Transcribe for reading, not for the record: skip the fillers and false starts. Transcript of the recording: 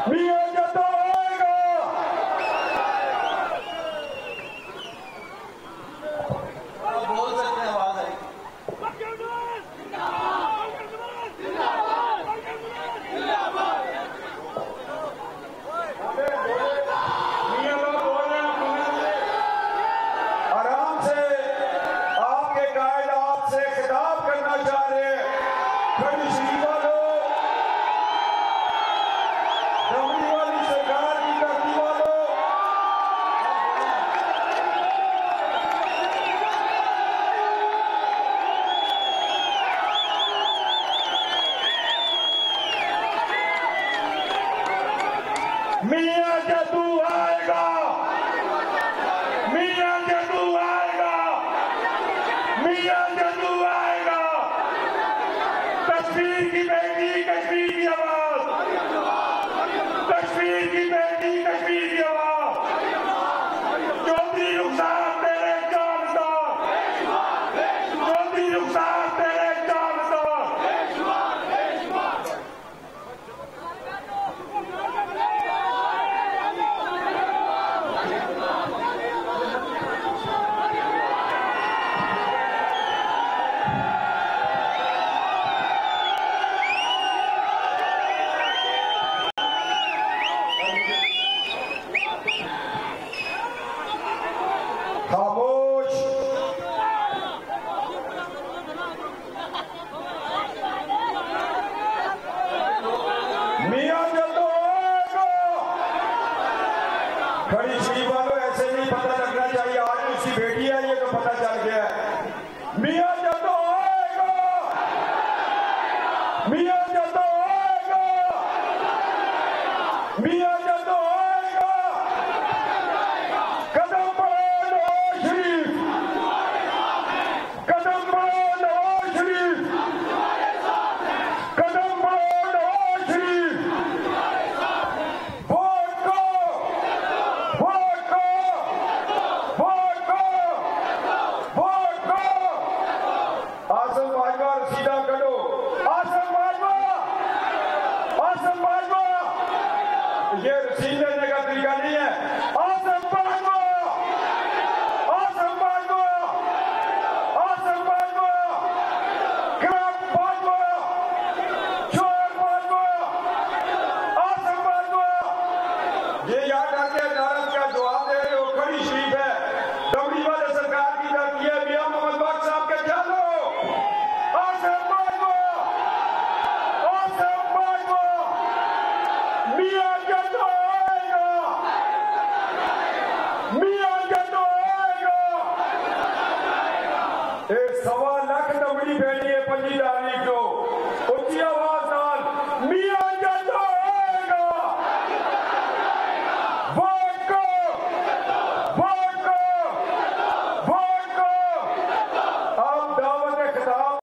मियां जदों आएगा बोल सकते हैं, आवाज आएगी। आराम से आपके कायद आपसे खिताब करना चाह रहे हैं। खड़ी शरीफ वालों, दमड़ी वाली सरकार की धरती वालों, मियां जदू आएगा, मियां जदू आएगा, मियां जदू आएगा। कश्मीर की बेटी, कश्मीर की आवाज, कश्मीर की बेटी, कश्मीर की आवाज। चौधरी रुखसार तेरे जानता, चौधरी रुखसार तेरे जानता। खामोश। मियां जदों आएगा। खड़ी शरीफ वालों, ऐसे नहीं पता लगना चाहिए आज उसकी बेटी है, ये तो पता चल गया है। मियां जदों आएगा, मियां जदों आएगा, मियां जदों आएगा। कदम बढ़ो नवाज शरीफ, कदम बढ़ो नवाज शरीफ, कदम बढ़ो नवाज शरीफ। वोट को, वोट को, वोट को, वोट को। आसम बाजवा रसीदा करो, आसम बाजवा, आसम बाजवा। ये रसीद लेने का तरीका नहीं है। आसम बाजवा, आसम बाजवा, आसम बाजवा, क्रैप बाजवा, चोर बाजवा, आसम बाजवा। ये याद आके अदालत का जवाब दे रहे हो। खड़ी शरीफ है, दमड़ी वाले सरकार की धरती है। मियां मोहम्मद बख्श साहब के चलो। आसम बाजवा, आसम बाजवा। मियां जदों आएगा, मियां जदों आएगा। एक 1.25 लाख दमड़ी बैठी है 25 तारीख को।